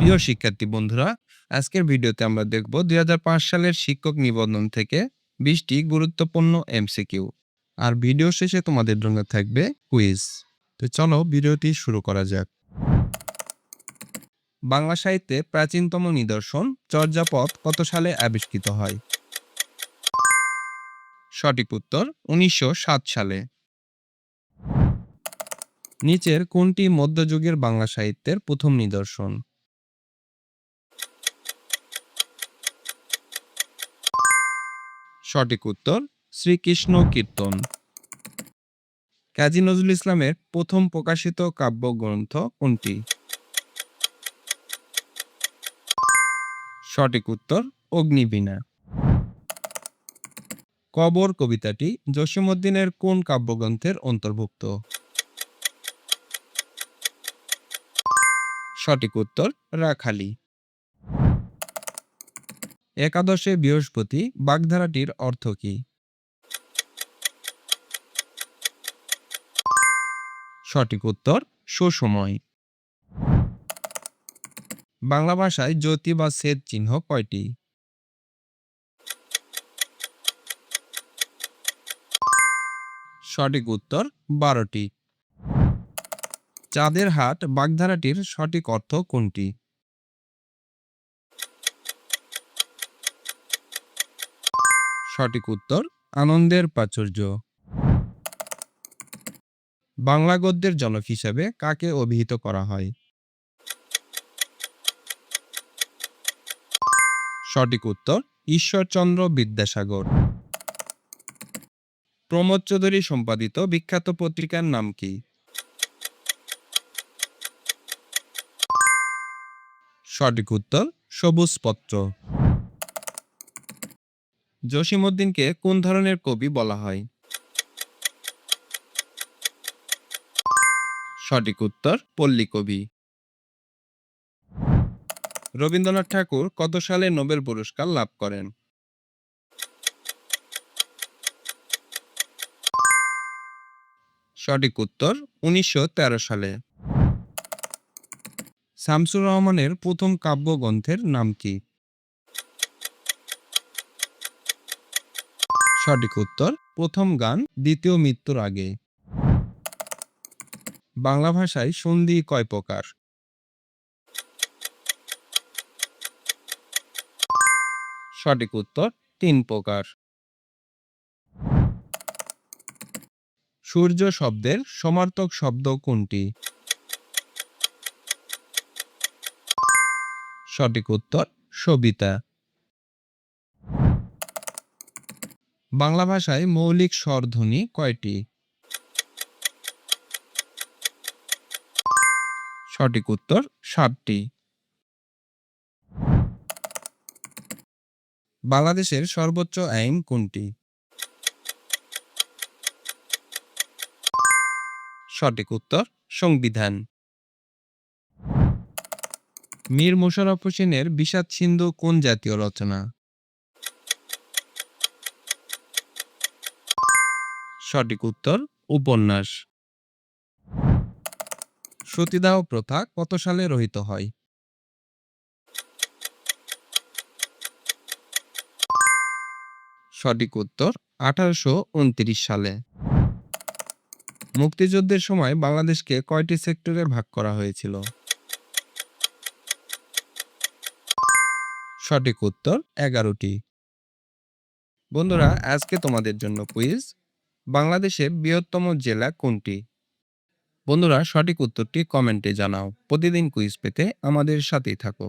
প্রিয় শিক্ষার্থী বন্ধুরা, আজকের ভিডিওতে আমরা দেখব ২০০৫ সালের শিক্ষক নিবন্ধন থেকে ২০টি গুরুত্বপূর্ণ এমসিকিউ। আর ভিডিও শেষে তোমাদের জন্য থাকবে কুইজ। তো চলো ভিডিওটি শুরু করা যাক। বাংলা সাহিত্যের প্রাচীনতম নিদর্শন চর্যাপদ কত সালে আবিষ্কৃত হয়? সঠিক উত্তর ১৯০৭ সালে। নিচের কোনটি মধ্যযুগের বাংলা সাহিত্যের প্রথম নিদর্শন? সঠিক উত্তর শ্রীকৃষ্ণ কীর্তন। কাজী নজরুল ইসলামের প্রথম প্রকাশিত কাব্যগ্রন্থ কোনটি? সঠিক উত্তর অগ্নিবীণা। কবর কবিতাটি জসীমউদ্দীনের কোন কাব্যগ্রন্থের অন্তর্ভুক্ত? সঠিক উত্তর রাখালি। একাদশে বৃহস্পতি বাগধারাটির অর্থ কী? সঠিক উত্তর সুসময়। বাংলা ভাষায় জ্যোতি বা ছেদ চিহ্ন কয়টি? সঠিক উত্তর ১২টি। চাঁদের হাট বাগধারাটির সঠিক অর্থ কোনটি? সঠিক উত্তর আনন্দের প্রাচুর্য। বাংলা গদ্যের জনক হিসেবে কাকে অভিহিত করা হয়? সঠিক উত্তর ঈশ্বরচন্দ্র বিদ্যাসাগর। প্রমোদ চৌধুরী সম্পাদিত বিখ্যাত পত্রিকার নাম কি? সঠিক উত্তর সবুজ পত্র। জসীমউদ্দীনকে কোন ধরনের কবি বলা হয়? সঠিক উত্তর পল্লী কবি। রবীন্দ্রনাথ ঠাকুর কত সালে নোবেল পুরস্কার লাভ করেন? সঠিক উত্তর ১৯১৩ সালে। শামসুর রহমানের প্রথম কাব্যগ্রন্থের নাম কি? সঠিক উত্তর প্রথম গান দ্বিতীয় মৃত্যুর আগে। বাংলা ভাষায় সন্ধি কয় প্রকার? সঠিক উত্তর ৩ প্রকার। সূর্য শব্দের সমার্থক শব্দ কোনটি? সঠিক উত্তর সবিতা। বাংলা ভাষায় মৌলিক স্বরধ্বনি কয়টি? সঠিক উত্তর ৭টি। বাংলাদেশের সর্বোচ্চ আইন কোনটি? সঠিক উত্তর সংবিধান। মীর মশাররফ হোসেনের বিষাদ সিন্ধু কোন জাতীয় রচনা? সঠিক উত্তর উপন্যাস। সতীদাহ প্রথা কত সালে রহিত হয়? সঠিক উত্তর ১৮২৯ সালে। মুক্তিযুদ্ধের সময় বাংলাদেশকে কয়টি সেক্টরে ভাগ করা হয়েছিল? সঠিক উত্তর ১১টি। বন্ধুরা, আজকে তোমাদের জন্য কুইজ। বাংলাদেশের বৃহত্তম জেলা কোনটি? বন্ধুরা, সঠিক উত্তরটি কমেন্টে জানাও। প্রতিদিন কুইজ পেতে আমাদের সাথেই থাকো।